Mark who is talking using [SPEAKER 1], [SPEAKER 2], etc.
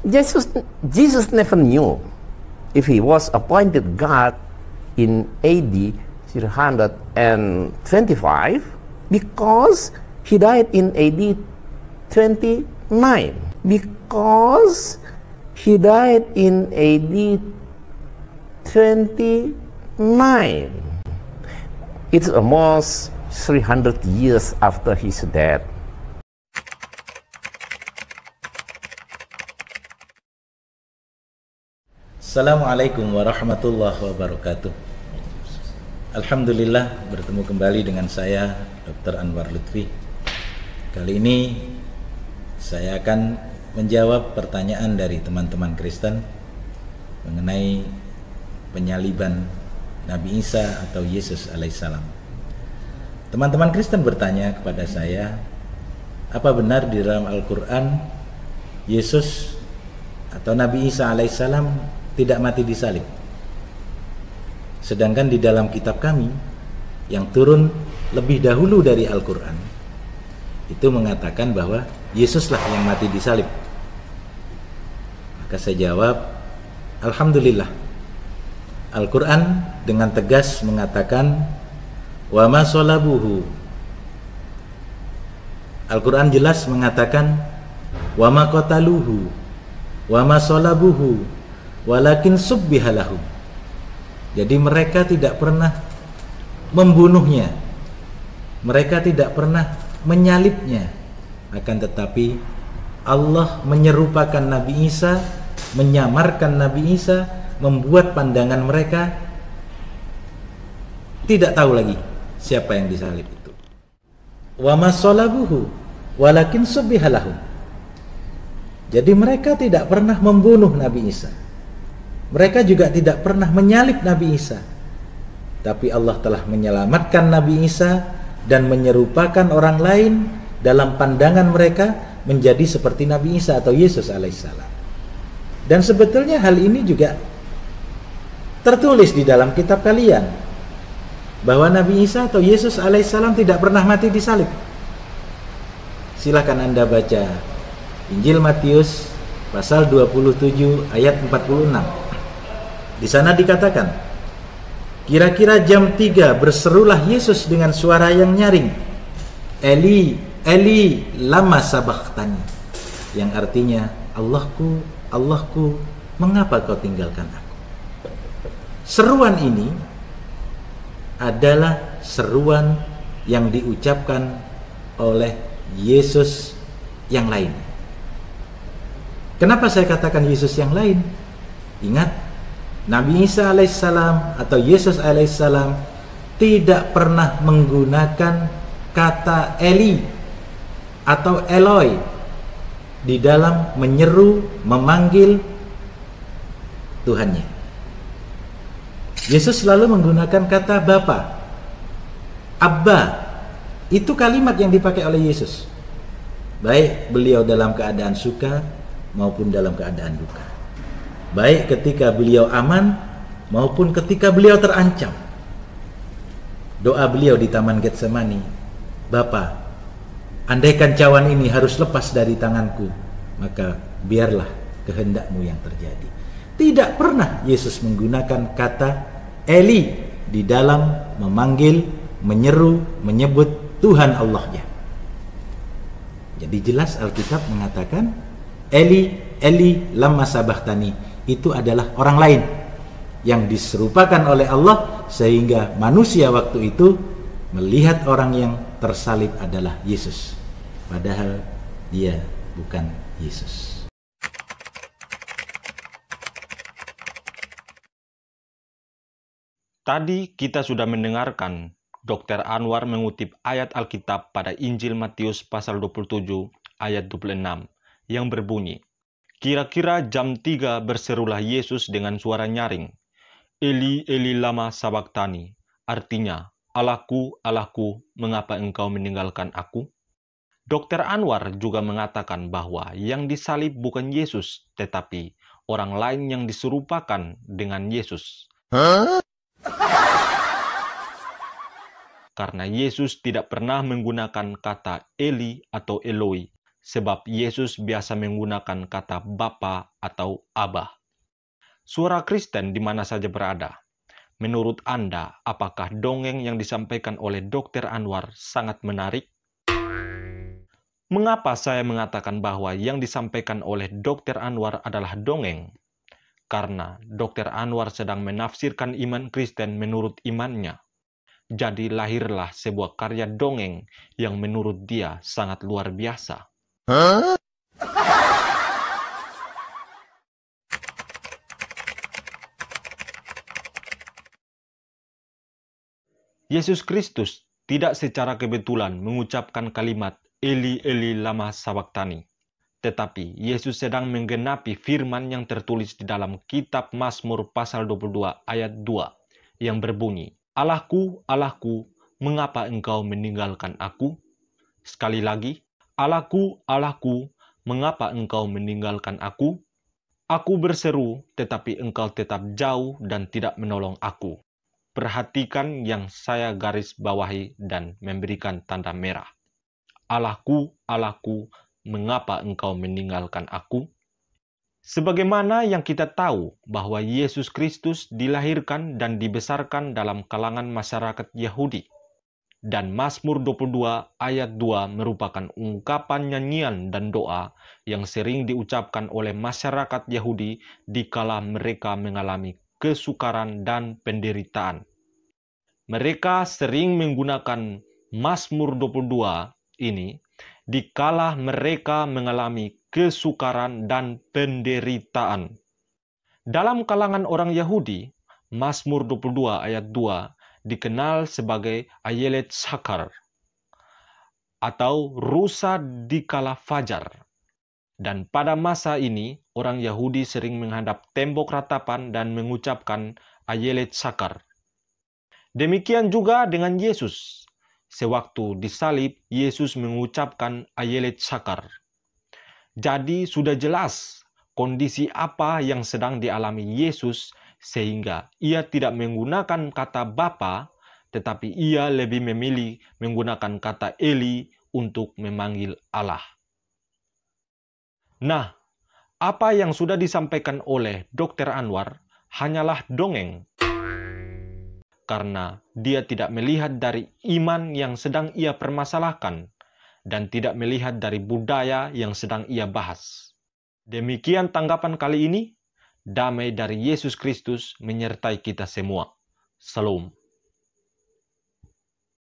[SPEAKER 1] Jesus, Jesus never knew if he was appointed God in AD 325 because he died in AD 29. Because he died in AD 29. It's almost 300 years after his death.
[SPEAKER 2] Assalamualaikum warahmatullahi wabarakatuh. Alhamdulillah bertemu kembali dengan saya Dr. Anwar Lutfi. Kali ini saya akan menjawab pertanyaan dari teman-teman Kristen mengenai penyaliban Nabi Isa atau Yesus alaihissalam. Teman-teman Kristen bertanya kepada saya, apa benar di dalam Al-Quran Yesus atau Nabi Isa alaihissalam tidak mati disalib? Sedangkan di dalam kitab kami yang turun lebih dahulu dari Al-Quran itu mengatakan bahwa Yesuslah yang mati disalib. Maka saya jawab, alhamdulillah, Al-Quran dengan tegas mengatakan wa ma sholabuhu. Al-Quran jelas mengatakan wa ma qataluhu wa ma sholabuhu walakin subbihalahu. Jadi mereka tidak pernah membunuhnya, mereka tidak pernah menyalibnya, akan tetapi Allah menyerupakan Nabi Isa, menyamarkan Nabi Isa, membuat pandangan mereka tidak tahu lagi siapa yang disalib itu. Wa ma sholabuhu walakin subbihalahu. Jadi mereka tidak pernah membunuh Nabi Isa, mereka juga tidak pernah menyalib Nabi Isa. Tapi Allah telah menyelamatkan Nabi Isa dan menyerupakan orang lain dalam pandangan mereka menjadi seperti Nabi Isa atau Yesus alaihissalam. Dan sebetulnya hal ini juga tertulis di dalam kitab kalian, bahwa Nabi Isa atau Yesus alaihissalam tidak pernah mati disalib. Silakan Anda baca Injil Matius pasal 27 ayat 46. Di sana dikatakan, kira-kira jam 3 berserulah Yesus dengan suara yang nyaring, Eli, Eli, lama sabachthani, yang artinya, Allahku, Allahku, mengapa kau tinggalkan aku? Seruan ini adalah seruan yang diucapkan oleh Yesus yang lain. Kenapa saya katakan Yesus yang lain? Ingat, Nabi Isa alaihissalam atau Yesus alaihissalam tidak pernah menggunakan kata Eli atau Eloi di dalam menyeru, memanggil Tuhannya. Yesus selalu menggunakan kata Bapa, Abba. Itu kalimat yang dipakai oleh Yesus, baik beliau dalam keadaan suka maupun dalam keadaan duka, baik ketika beliau aman maupun ketika beliau terancam. Doa beliau di Taman Getsemani, Bapa, andaikan cawan ini harus lepas dari tanganku, maka biarlah kehendakmu yang terjadi. Tidak pernah Yesus menggunakan kata Eli di dalam memanggil, menyeru, menyebut Tuhan Allahnya. Jadi jelas Alkitab mengatakan Eli, Eli, lama sabachthani, itu adalah orang lain yang diserupakan oleh Allah, sehingga manusia waktu itu melihat orang yang tersalib adalah Yesus, padahal dia bukan Yesus.
[SPEAKER 3] Tadi kita sudah mendengarkan Dr. Anwar mengutip ayat Alkitab pada Injil Matius pasal 27 ayat 26 yang berbunyi, kira-kira jam 3 berserulah Yesus dengan suara nyaring, Eli, Eli lama sabachthani, artinya, Allahku, Allahku, mengapa engkau meninggalkan aku? Dr. Anwar juga mengatakan bahwa yang disalib bukan Yesus, tetapi orang lain yang diserupakan dengan Yesus. Karena Yesus tidak pernah menggunakan kata Eli atau Eloi, sebab Yesus biasa menggunakan kata Bapa atau Abah. Suara Kristen di mana saja berada. Menurut Anda, apakah dongeng yang disampaikan oleh Dr. Anwar sangat menarik? Mengapa saya mengatakan bahwa yang disampaikan oleh Dr. Anwar adalah dongeng? Karena Dr. Anwar sedang menafsirkan iman Kristen menurut imannya. Jadi lahirlah sebuah karya dongeng yang menurut dia sangat luar biasa. Yesus Kristus tidak secara kebetulan mengucapkan kalimat Eli Eli lama sabachthani. Tetapi Yesus sedang menggenapi firman yang tertulis di dalam kitab Mazmur pasal 22 ayat 2 yang berbunyi, Allahku, Allahku, mengapa engkau meninggalkan aku? Sekali lagi, Allahku, Allahku, mengapa engkau meninggalkan aku? Aku berseru, tetapi engkau tetap jauh dan tidak menolong aku. Perhatikan yang saya garis bawahi dan memberikan tanda merah. Allahku, Allahku, mengapa engkau meninggalkan aku? Sebagaimana yang kita tahu bahwa Yesus Kristus dilahirkan dan dibesarkan dalam kalangan masyarakat Yahudi. Dan Mazmur 22 ayat 2 merupakan ungkapan nyanyian dan doa yang sering diucapkan oleh masyarakat Yahudi dikala mereka mengalami kesukaran dan penderitaan. Mereka sering menggunakan Mazmur 22 ini dikala mereka mengalami kesukaran dan penderitaan. Dalam kalangan orang Yahudi, Mazmur 22 ayat 2 dikenal sebagai Ayelet Shachar atau rusa di kala fajar. Dan pada masa ini, orang Yahudi sering menghadap tembok ratapan dan mengucapkan Ayelet Shachar. Demikian juga dengan Yesus. Sewaktu disalib, Yesus mengucapkan Ayelet Shachar. Jadi sudah jelas kondisi apa yang sedang dialami Yesus sehingga ia tidak menggunakan kata Bapa, tetapi ia lebih memilih menggunakan kata Eli untuk memanggil Allah. Nah, apa yang sudah disampaikan oleh Dr. Anwar hanyalah dongeng. Karena dia tidak melihat dari iman yang sedang ia permasalahkan dan tidak melihat dari budaya yang sedang ia bahas. Demikian tanggapan kali ini. Damai dari Yesus Kristus menyertai kita semua. Salam.